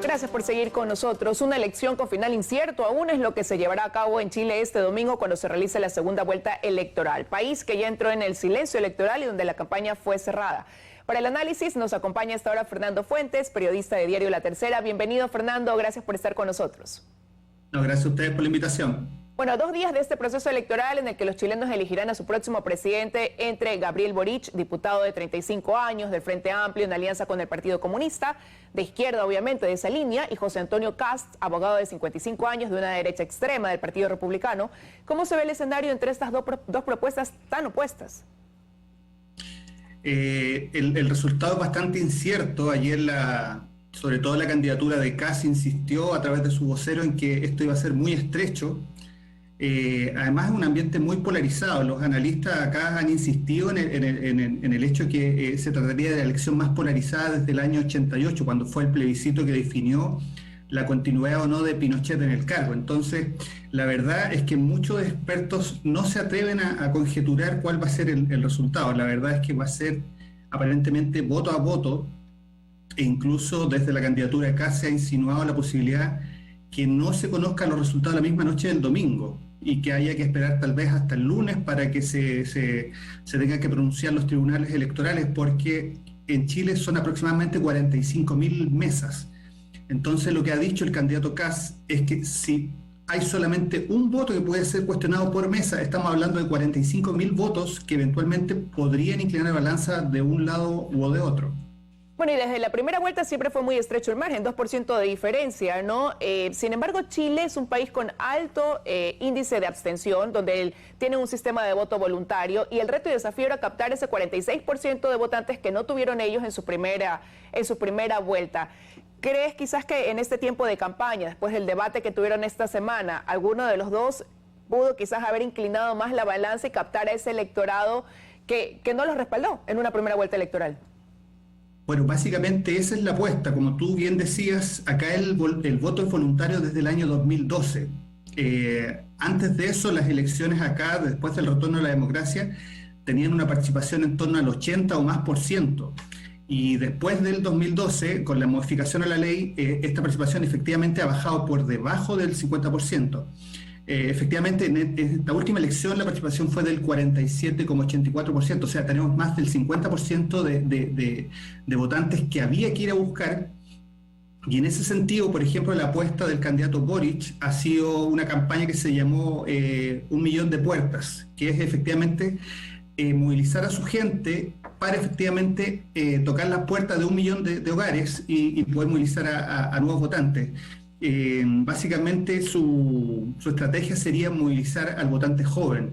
Gracias por seguir con nosotros. Una elección con final incierto aún es lo que se llevará a cabo en Chile este domingo cuando se realice la segunda vuelta electoral. País que ya entró en el silencio electoral y donde la campaña fue cerrada. Para el análisis nos acompaña hasta ahora Fernando Fuentes, periodista de Diario La Tercera. Bienvenido, Fernando. Gracias por estar con nosotros. No, gracias a ustedes por la invitación. Bueno, a 2 días de este proceso electoral en el que los chilenos elegirán a su próximo presidente entre Gabriel Boric, diputado de 35 años, del Frente Amplio en alianza con el Partido Comunista, de izquierda obviamente de esa línea, y José Antonio Kast, abogado de 55 años de una derecha extrema del Partido Republicano. ¿Cómo se ve el escenario entre estas dos propuestas tan opuestas? El resultado es bastante incierto. Ayer sobre todo la candidatura de Kast insistió a través de su vocero en que esto iba a ser muy estrecho. Además es un ambiente muy polarizado. Los analistas acá han insistido en el hecho que se trataría de la elección más polarizada desde el año 88, cuando fue el plebiscito que definió la continuidad o no de Pinochet en el cargo. Entonces, la verdad es que muchos expertos no se atreven a conjeturar cuál va a ser el resultado. La verdad es que va a ser aparentemente voto a voto, e incluso desde la candidatura de Kast se ha insinuado la posibilidad que no se conozcan los resultados la misma noche del domingo y que haya que esperar tal vez hasta el lunes para que se tengan que pronunciar los tribunales electorales, porque en Chile son aproximadamente 45.000 mesas. Entonces lo que ha dicho el candidato Kast es que si hay solamente un voto que puede ser cuestionado por mesa, estamos hablando de 45.000 votos que eventualmente podrían inclinar la balanza de un lado u de otro. Bueno, y desde la primera vuelta siempre fue muy estrecho el margen, 2% de diferencia, ¿no? Sin embargo, Chile es un país con alto índice de abstención, donde tiene un sistema de voto voluntario, y el reto y desafío era captar ese 46% de votantes que no tuvieron ellos en su primera vuelta. ¿Crees quizás que en este tiempo de campaña, después del debate que tuvieron esta semana, alguno de los dos pudo quizás haber inclinado más la balanza y captar a ese electorado que no los respaldó en una primera vuelta electoral? Bueno, básicamente esa es la apuesta. Como tú bien decías, acá el voto es voluntario desde el año 2012. Antes de eso, las elecciones acá, después del retorno a la democracia, tenían una participación en torno al 80 o más por ciento. Y después del 2012, con la modificación a la ley, esta participación efectivamente ha bajado por debajo del 50%. Efectivamente, en esta última elección la participación fue del 47,84%, o sea, tenemos más del 50% de votantes que había que ir a buscar. Y en ese sentido, por ejemplo, la apuesta del candidato Boric ha sido una campaña que se llamó 1 millón de puertas, que es efectivamente movilizar a su gente para efectivamente tocar las puertas de 1 millón de hogares y poder movilizar a nuevos votantes. Básicamente su estrategia sería movilizar al votante joven.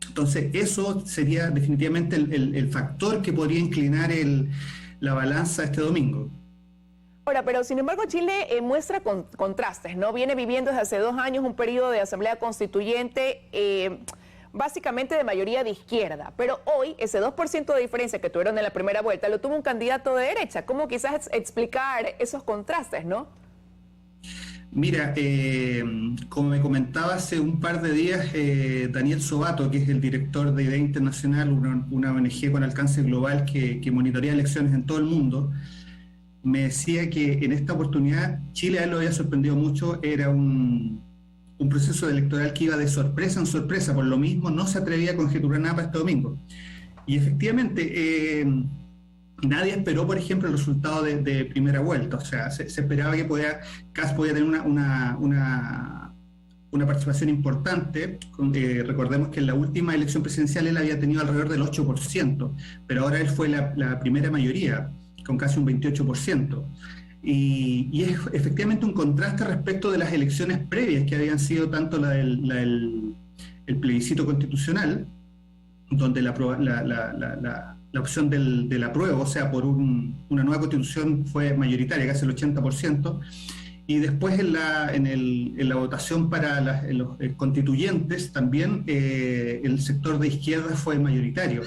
Entonces eso sería definitivamente el factor que podría inclinar la balanza este domingo. Ahora, pero sin embargo Chile muestra contrastes, ¿no? Viene viviendo desde hace 2 años un periodo de asamblea constituyente básicamente de mayoría de izquierda, pero hoy ese 2% de diferencia que tuvieron en la primera vuelta lo tuvo un candidato de derecha. ¿Cómo quizás explicar esos contrastes, no? Mira, como me comentaba hace un par de días Daniel Sobato, que es el director de Idea Internacional, una ONG con alcance global que monitorea elecciones en todo el mundo, me decía que en esta oportunidad Chile a él lo había sorprendido mucho. Era un proceso electoral que iba de sorpresa en sorpresa, por lo mismo no se atrevía a conjeturar nada para este domingo. Y efectivamente nadie esperó, por ejemplo, el resultado de primera vuelta. O sea, se esperaba que Kast podía tener una participación importante. Recordemos que en la última elección presidencial él había tenido alrededor del 8%, pero ahora él fue la primera mayoría, con casi un 28%. Y es efectivamente un contraste respecto de las elecciones previas, que habían sido tanto el plebiscito constitucional, donde la opción del apruebo, o sea, por una nueva constitución, fue mayoritaria, casi el 80%, y después en la votación para los constituyentes también el sector de izquierda fue mayoritario.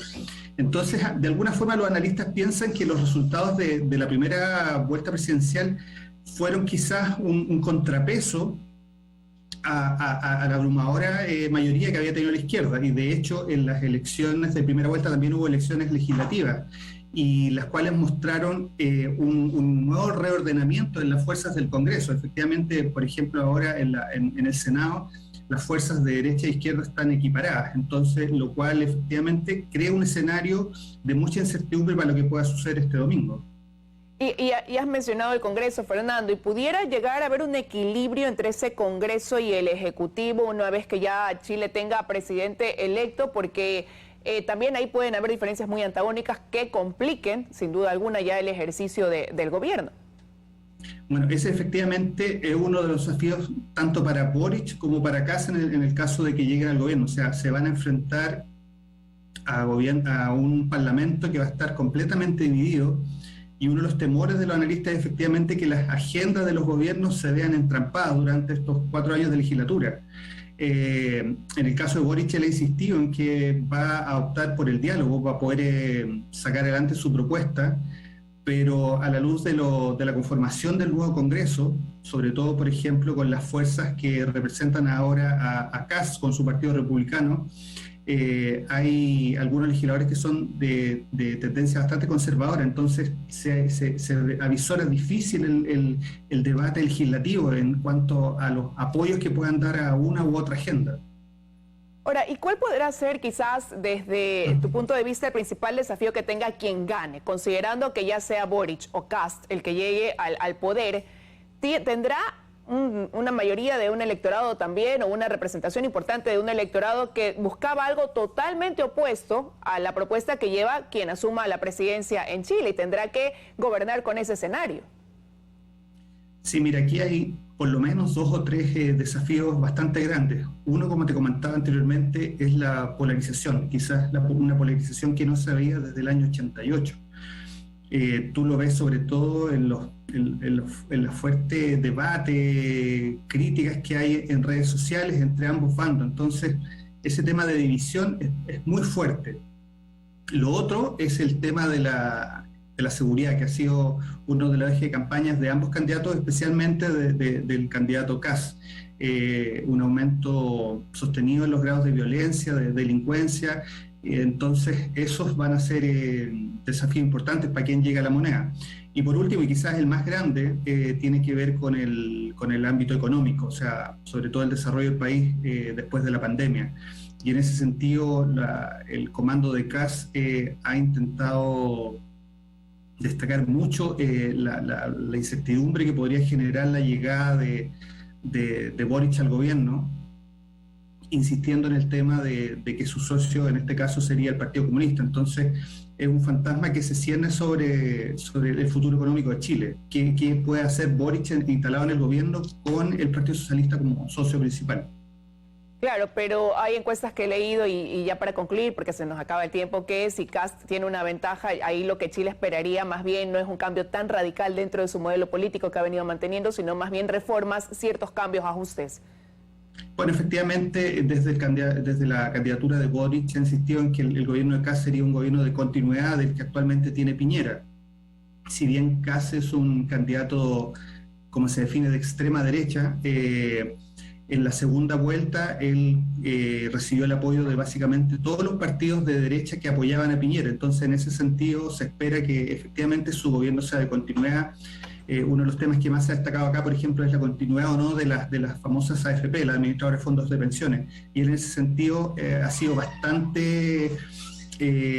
Entonces, de alguna forma los analistas piensan que los resultados de la primera vuelta presidencial fueron quizás un contrapeso a la abrumadora mayoría que había tenido la izquierda, y de hecho en las elecciones de primera vuelta también hubo elecciones legislativas, y las cuales mostraron un nuevo reordenamiento en las fuerzas del Congreso. Efectivamente, por ejemplo, ahora en el Senado, las fuerzas de derecha e izquierda están equiparadas, entonces, lo cual efectivamente crea un escenario de mucha incertidumbre para lo que pueda suceder este domingo. Y has mencionado el Congreso, Fernando, y pudiera llegar a haber un equilibrio entre ese Congreso y el Ejecutivo una vez que ya Chile tenga presidente electo, porque también ahí pueden haber diferencias muy antagónicas que compliquen, sin duda alguna, ya el ejercicio del gobierno. Bueno, ese efectivamente es uno de los desafíos tanto para Boric como para Kast en el caso de que lleguen al gobierno. O sea, se van a enfrentar a un parlamento que va a estar completamente dividido, y uno de los temores de los analistas es efectivamente que las agendas de los gobiernos se vean entrampadas durante estos 4 años de legislatura. En el caso de Boric, él ha insistido en que va a optar por el diálogo para poder sacar adelante su propuesta, pero a la luz de la conformación del nuevo Congreso, sobre todo, por ejemplo, con las fuerzas que representan ahora a Kast con su partido republicano, hay algunos legisladores que son de tendencia bastante conservadora, entonces se avisora difícil el debate legislativo en cuanto a los apoyos que puedan dar a una u otra agenda. Ahora, ¿y cuál podrá ser quizás desde tu punto de vista el principal desafío que tenga quien gane, considerando que ya sea Boric o Kast el que llegue al poder? ¿Tendrá una mayoría de un electorado también, o una representación importante de un electorado que buscaba algo totalmente opuesto a la propuesta que lleva quien asuma la presidencia en Chile, y tendrá que gobernar con ese escenario? Sí, mira, aquí hay por lo menos 2 o 3 desafíos bastante grandes. Uno, como te comentaba anteriormente, es la polarización, quizás una polarización que no se veía desde el año 88. Tú lo ves sobre todo en los fuertes debates, críticas que hay en redes sociales entre ambos bandos. Entonces, ese tema de división es muy fuerte. Lo otro es el tema de la seguridad, que ha sido uno de los ejes de campañas de ambos candidatos, especialmente del candidato Kast. Un aumento sostenido en los grados de violencia, de delincuencia. Entonces, esos van a ser desafíos importantes para quien llega a la moneda. Y por último, y quizás el más grande, tiene que ver con el ámbito económico, o sea, sobre todo el desarrollo del país después de la pandemia. Y en ese sentido, el comando de Kast ha intentado destacar mucho la incertidumbre que podría generar la llegada de Boric al gobierno, insistiendo en el tema de que su socio en este caso sería el Partido Comunista. Entonces, es un fantasma que se cierne sobre el futuro económico de Chile. ¿Qué puede hacer Boric instalado en el gobierno con el Partido Socialista como socio principal? Claro, pero hay encuestas que he leído, y ya para concluir, porque se nos acaba el tiempo, que si Kast tiene una ventaja, ahí lo que Chile esperaría más bien no es un cambio tan radical dentro de su modelo político que ha venido manteniendo, sino más bien reformas, ciertos cambios, ajustes. Bueno, efectivamente, desde la candidatura de Boric ha insistido en que el gobierno de Kast sería un gobierno de continuidad del que actualmente tiene Piñera. Si bien Kast es un candidato, como se define, de extrema derecha, en la segunda vuelta él recibió el apoyo de básicamente todos los partidos de derecha que apoyaban a Piñera. Entonces, en ese sentido, se espera que efectivamente su gobierno sea de continuidad. Uno de los temas que más se ha destacado acá, por ejemplo, es la continuidad o no de las famosas AFP, las administradoras de fondos de pensiones. Y en ese sentido ha sido bastante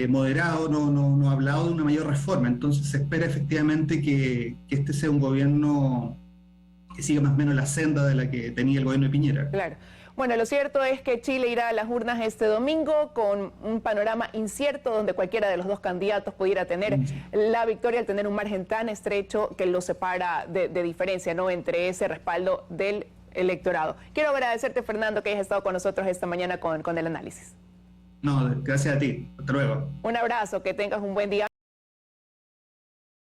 moderado, no ha hablado de una mayor reforma. Entonces se espera efectivamente que este sea un gobierno que siga más o menos la senda de la que tenía el gobierno de Piñera. Claro. Bueno, lo cierto es que Chile irá a las urnas este domingo con un panorama incierto, donde cualquiera de los dos candidatos pudiera tener la victoria al tener un margen tan estrecho que lo separa de diferencia, ¿no?, entre ese respaldo del electorado. Quiero agradecerte, Fernando, que hayas estado con nosotros esta mañana con el análisis. No, gracias a ti. Hasta luego. Un abrazo, que tengas un buen día.